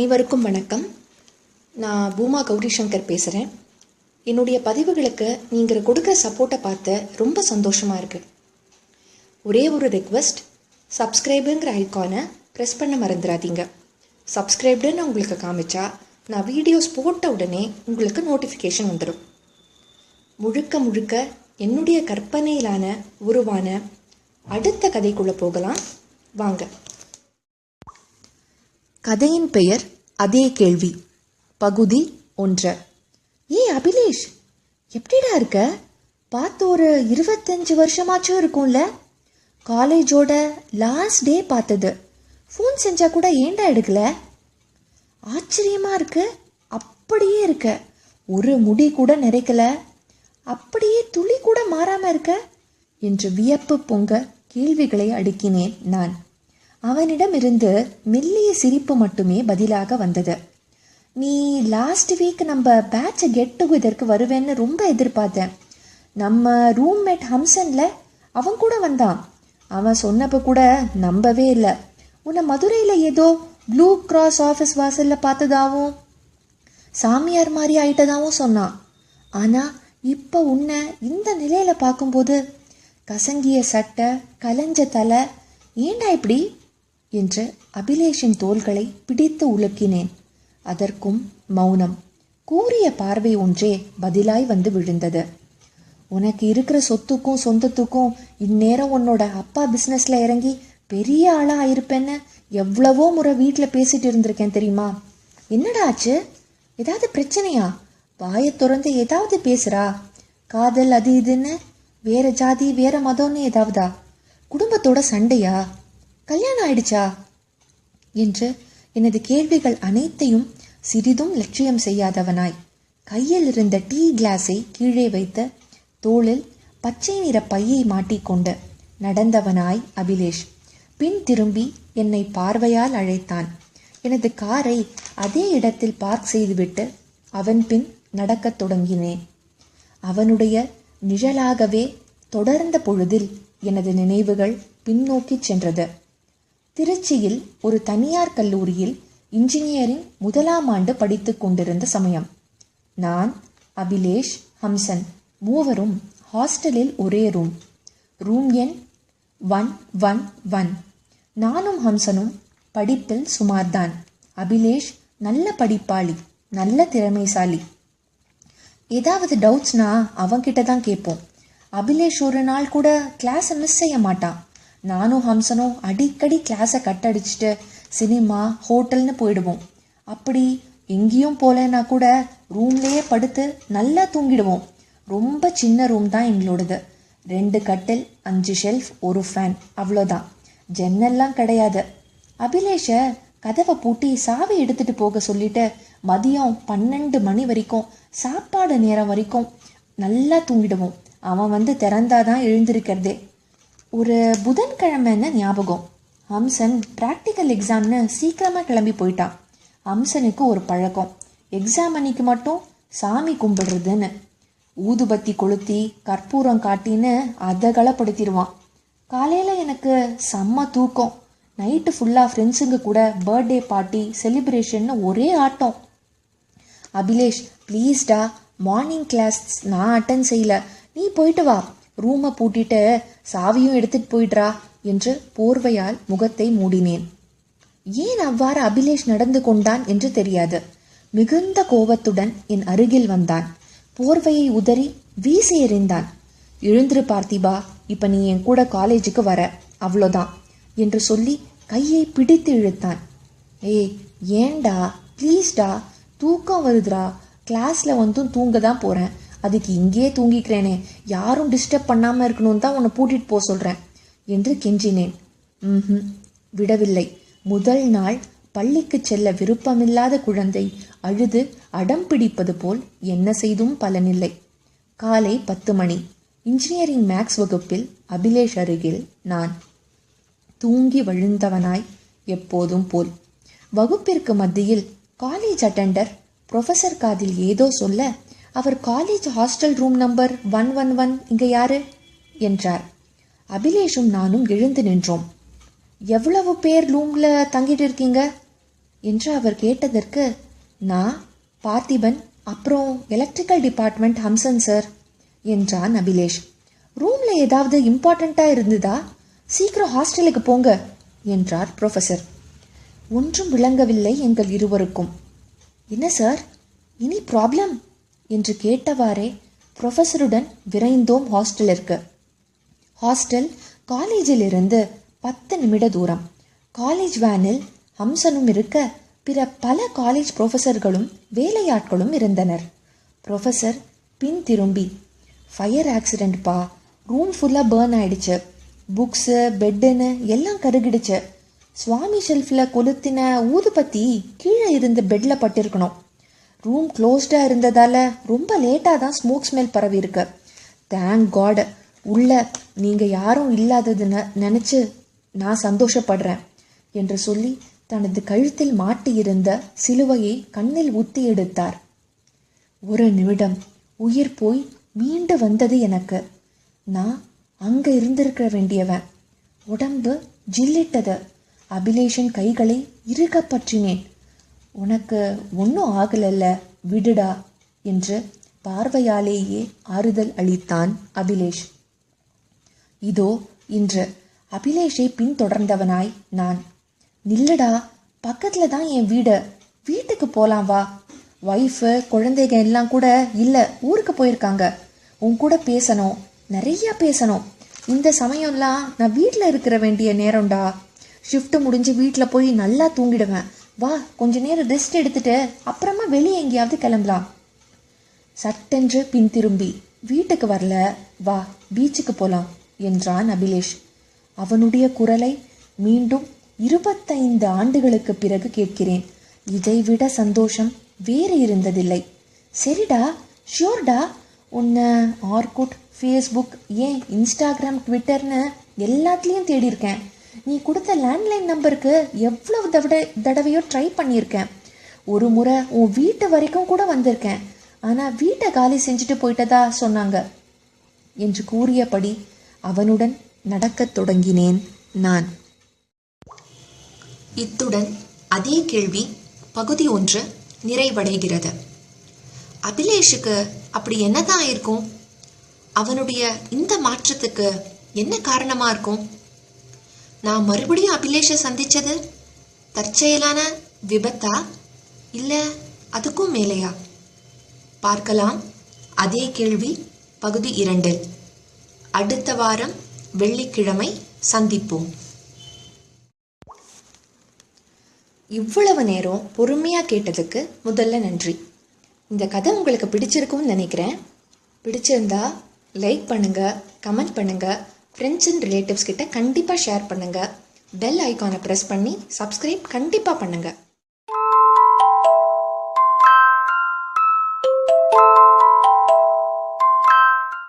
அனைவருக்கும் வணக்கம். நான் பூமா கௌரி சங்கர் பேசுகிறேன். என்னுடைய பதிவுகளுக்கு நீங்கள் கொடுக்குற சப்போர்ட்டை பார்த்து ரொம்ப சந்தோஷமாக இருக்குது. ஒரே ஒரு ரெக்வெஸ்ட், சப்ஸ்கிரைபுங்கிற ஐக்கானை ப்ரெஸ் பண்ண மறந்துடாதீங்க. சப்ஸ்கிரைப்டுன்னு உங்களுக்கு காமிச்சா நான் வீடியோஸ் போட்ட உடனே உங்களுக்கு நோட்டிஃபிகேஷன் வந்துடும். முழுக்க முழுக்க என்னுடைய கற்பனையிலான உருவான அடுத்த கதைக்குள்ளே போகலாம் வாங்க. கதையின் பெயர் அதே கேள்வி, பகுதி 1. அபிலேஷ், எப்படிடா இருக்க? பார்த்து ஒரு 25 வருஷமாச்சும் இருக்கும்ல. காலேஜோட லாஸ்ட் டே பார்த்தது. ஃபோன் செஞ்சா கூட ஏண்டா எடுக்கல? ஆச்சரியமா இருக்கு. அப்படியே இருக்க. ஒரு முடி கூட நிறைக்கல. அப்படியே துளி கூட மாறாம இருக்க என்று வியப்பு பொங்க கேள்விகளை அடுக்கினேன் நான். அவனிடமிருந்து மெல்லிய சிரிப்பு மட்டுமே பதிலாக வந்தது. நீ லாஸ்ட் வீக் நம்ம பேட்சை கெட் டுகெதருக்கு வருவேன்னு ரொம்ப எதிர்பார்த்தேன். நம்ம ரூம்மேட் ஹம்சன்ல அவன் கூட வந்தான். அவன் சொன்னப்போ கூட நம்பவே இல்லை. உன்னை மதுரையில் ஏதோ ப்ளூ கிராஸ் ஆஃபீஸ் வாசலில் பார்த்ததாகவும் சாமியார் மாதிரி ஆயிட்டதாகவும் சொன்னான். ஆனால் இப்போ உன்னை இந்த நிலையில் பார்க்கும்போது கசங்கிய சட்டை, கலைஞ்ச தலை, ஏண்டா இப்படி என்று அபிலேஷின் தோள்களை பிடித்து உலுக்கினேன். அதற்கும் மௌனம், கூறிய பார்வை ஒன்றே பதிலாய் வந்து விழுந்தது. உனக்கு இருக்கிற சொத்துக்கும் சொந்தத்துக்கும் இந்நேரம் உன்னோட அப்பா பிஸ்னஸில் இறங்கி பெரிய ஆளாக ஆயிருப்பேன்னு எவ்வளவோ முறை வீட்டில் பேசிட்டு இருந்திருக்கேன் தெரியுமா? என்னடா ஆச்சு? ஏதாவது பிரச்சனையா? வாயை திறந்து ஏதாவது பேசுகிறா? காதல் அது இதுன்னு, வேற ஜாதி வேற மதம்னு ஏதாவதா? குடும்பத்தோட சண்டையா? கல்யாணம் ஆயிடுச்சா என்று எனது கேள்விகள் அனைத்தையும் சிறிதும் லட்சியம் செய்யாதவனாய் கையில் இருந்த டீ கிளாஸை கீழே வைத்து தோளில் பச்சை நிற பையை மாட்டிக்கொண்டு நடந்தவனாய் அபிலேஷ் பின் திரும்பி என்னை பார்வையால் அழைத்தான். எனது காரை அதே இடத்தில் பார்க் செய்துவிட்டு அவன் பின் நடக்கத் தொடங்கினேன். அவனுடைய நிழலாகவே தொடர்ந்த பொழுதில் எனது நினைவுகள் பின்னோக்கி சென்றது. திருச்சியில் ஒரு தனியார் கல்லூரியில் இன்ஜினியரிங் 1ஆம் ஆண்டு படித்து கொண்டிருந்த சமயம். நான், அபிலேஷ், ஹம்சன் மூவரும் ஹாஸ்டலில் ஒரே ரூம் எண் 111. நானும் ஹம்சனும் படிப்பில் சுமார்தான். அபிலேஷ் நல்ல படிப்பாளி, நல்ல திறமைசாலி. ஏதாவது டவுட்ஸ்னா அவன்கிட்ட தான் கேட்போம். அபிலேஷ் ஒரு நாள் கூட கிளாஸை மிஸ் செய்ய மாட்டான். நானும் ஹம்சனும் அடிக்கடி கிளாஸை கட்டடிச்சிட்டு சினிமா, ஹோட்டல்னு போயிடுவோம். அப்படி எங்கேயும் போகலன்னா கூட ரூம்லேயே படுத்து நல்லா தூங்கிடுவோம். ரொம்ப சின்ன ரூம் தான் எங்களோடது. 2 கட்டில், 5 ஷெல்ஃப், ஒரு ஃபேன், அவ்வளோதான். ஜன்னல்லாம் கிடையாது. அபிலேஷை கதவை பூட்டி சாவி எடுத்துகிட்டு போக சொல்லிட்டு மதியம் 12 மணி வரைக்கும், சாப்பாடு நேரம் வரைக்கும் நல்லா தூங்கிடுவோம். அவன் வந்து திறந்தாதான் எழுந்திருக்கிறதே. ஒரு புதன்கிழமைன்னு ஞாபகம். ஹம்சன் ப்ராக்டிக்கல் எக்ஸாம்னு சீக்கிரமாக கிளம்பி போயிட்டான். ஹம்சனுக்கு ஒரு பழக்கம், எக்ஸாம் அன்னைக்கு மட்டும் சாமி கும்பிடுறதுன்னு. ஊதுபத்தி கொளுத்தி கற்பூரம் காட்டின்னு அதை களப்படுத்திடுவான். காலையில் எனக்கு செம்ம தூக்கம். நைட்டு ஃபுல்லாக ஃப்ரெண்ட்ஸுங்க கூட பர்த்டே பார்ட்டி, செலிப்ரேஷன்னு ஒரே ஆட்டம். அபிலேஷ், ப்ளீஸ்டா, மார்னிங் கிளாஸ் நான் அட்டன் செய்யல, நீ போயிட்டு வா, ரூமை பூட்டிட்டு சாவியும் எடுத்துட்டு போயிடுறா என்று போர்வையால் முகத்தை மூடினேன். ஏன் அவ்வாறு அபிலேஷ் நடந்து கொண்டான் என்று தெரியாது. மிகுந்த கோபத்துடன் என் அருகில் வந்தான். போர்வையை உதறி வீசி எறிந்தான். எழுந்திரு பார்த்திபா, இப்ப நீ என் கூட காலேஜுக்கு வர, அவ்வளோதான் என்று சொல்லி கையை பிடித்து இழுத்தான். ஏண்டா, ப்ளீஸ்டா, தூக்கம் வருதுடா, கிளாஸில் வந்தும் தூங்க தான் போகிறேன், அதுக்கு இங்கேயே தூங்கிக்கிறேனே, யாரும் டிஸ்டர்ப் பண்ணாமல் இருக்கணும்னு தான் உன்னை பூட்டிட்டு போக சொல்கிறேன் என்று கெஞ்சினேன். விடவில்லை. முதல் நாள் பள்ளிக்கு செல்ல விருப்பமில்லாத குழந்தை அழுது அடம் பிடிப்பது போல் என்ன செய்தும் பலனில்லை. காலை 10 மணி. இன்ஜினியரிங் மேக்ஸ் வகுப்பில் அபிலேஷ் அருகில் நான். தூங்கி வழிந்தவனாய் எப்போதும் போல். வகுப்பிற்கு மத்தியில் காலேஜ் அட்டெண்டர் ப்ரொஃபஸர் காதில் ஏதோ சொல்ல, அவர் காலேஜ் ஹாஸ்டல் ரூம் நம்பர் 111 இங்கே யாரு என்றார். அபிலேஷும் நானும் எழுந்து நின்றோம். எவ்வளவு பேர் ரூமில் தங்கிட்டு இருக்கீங்க என்று அவர் கேட்டதற்கு, நான் பார்த்திபன், அப்புறம் எலக்ட்ரிக்கல் டிபார்ட்மெண்ட் ஹம்சன் சார் என்றான் அபிலேஷ். ரூமில் ஏதாவது இம்பார்ட்டண்ட்டாக இருந்ததா? சீக்கிரம் ஹாஸ்டலுக்கு போங்க என்றார் ப்ரொஃபஸர். ஒன்றும் விளங்கவில்லை எங்கள் இருவருக்கும். என்ன சார், இனி ப்ராப்ளம் என்று கேட்டவாறே ப்ரொஃபஸருடன் விரைந்தோம் ஹாஸ்டலிற்கு. ஹாஸ்டல் காலேஜிலிருந்து 10 நிமிட தூரம். காலேஜ் வேனில் ஹம்சனும் இருக்க, பிற பல காலேஜ் ப்ரொஃபஸர்களும் வேலையாட்களும் இருந்தனர். ப்ரொஃபஸர் பின் திரும்பி, ஃபயர் ஆக்சிடெண்ட்ப்பா, ரூம் ஃபுல்லாக பேர்ன் ஆயிடுச்சு, புக்ஸு பெட்டுன்னு எல்லாம் கருகிடுச்சு. சுவாமி ஷெல்ஃபில் கொளுத்தின ஊதுபத்தி கீழே இருந்த பெட்டில் பட்டிருக்கணும். ரூம் க்ளோஸ்டாக இருந்ததால் ரொம்ப லேட்டாக தான் ஸ்மோக் ஸ்மெல் பரவி இருக்கு. தேங்க் காட் உள்ள நீங்கள் யாரும் இல்லாததுன்னு நினச்சி நான் சந்தோஷப்படுறேன் என்று சொல்லி தனது கழுத்தில் மாட்டியிருந்த சிலுவையை கண்ணில் ஊத்தி எடுத்தார். ஒரு நிமிடம் உயிர் போய் மீண்டு வந்தது எனக்கு. நான் அங்கே இருந்திருக்க வேண்டியவன். உடம்பு ஜில்லிட்டது. அபிலேஷன் கைகளை இறுக பற்றினேன். உனக்கு ஒன்றும் ஆகலல்ல, விடுடா என்று பார்வையாலேயே ஆறுதல் அளித்தான் அபிலேஷ். இதோ இன்று அபிலேஷை பின்தொடர்ந்தவனாய் நான். நில்லடா, பக்கத்தில் தான் என் வீடு, வீட்டுக்கு போகலாம் வா. ஒய்ஃபு குழந்தைங்க எல்லாம் கூட இல்லை, ஊருக்கு போயிருக்காங்க. உன் கூட பேசணும், நிறையா பேசணும். இந்த சமயம்லாம் நான் வீட்டில் இருக்கிற வேண்டிய நேரம்டா. ஷிஃப்ட்டு முடிஞ்சு வீட்டில் போய் நல்லா தூங்கிடுவேன். வா, கொஞ்ச நேரம் ரெஸ்ட் எடுத்துட்டு அப்புறமா வெளியே எங்கேயாவது கிளம்பலாம். சட்டென்று பின் திரும்பி, வீட்டுக்கு வரல, வா பீச்சுக்கு போகலாம் என்றான் அபிலேஷ். அவனுடைய குரலை மீண்டும் 25 ஆண்டுகளுக்கு பிறகு கேட்கிறேன். இதைவிட சந்தோஷம் வேறு இருந்ததில்லை. சரிடா, ஷியோர்டா, உன்னை ஆர்குட், ஃபேஸ்புக், ஏன் இன்ஸ்டாகிராம், ட்விட்டர்னு எல்லாத்துலேயும் தேடியிருக்கேன். நீ கொடுத்த லேண்ட்லைன் நம்பருக்கு எவ்வளவு தடவையோ ட்ரை பண்ணியிருக்கேன். ஒரு முறை உன் வீட்டு வரைக்கும் கூட வந்திருக்கேன். ஆனால் வீட்டை காலி செஞ்சுட்டு போயிட்டதா சொன்னாங்க என்று கூறியபடி அவனுடன் நடக்கத் தொடங்கினேன் நான். இத்துடன் அதே கேள்வி பகுதி 1 நிறைவடைகிறது. அபிலேஷுக்கு அப்படி என்னதான் இருக்கும்? அவனுடைய இந்த மாற்றத்துக்கு என்ன காரணமாக இருக்கும்? நான் மறுபடியும் அபிலேஷை சந்தித்தது தற்செயலான விபத்தா, இல்லை அதுக்கும் மேலேயா? பார்க்கலாம் அதே கேள்வி பகுதி 2. அடுத்த வாரம் வெள்ளிக்கிழமை சந்திப்போம். இவ்வளவு நேரம் பொறுமையாக கேட்டதுக்கு முதல்ல நன்றி. இந்த கதை உங்களுக்கு பிடிச்சிருக்கும்னு நினைக்கிறேன். பிடிச்சிருந்தா லைக் பண்ணுங்கள், கமெண்ட் பண்ணுங்கள், ஃப்ரெண்ட்ஸ் அண்ட் ரிலேட்டிவ்ஸ் கிட்ட கண்டிப்பாக ஷேர் பண்ணுங்கள். பெல் ஐக்கானை ப்ரெஸ் பண்ணி சப்ஸ்கிரைப் கண்டிப்பாக பண்ணுங்கள்.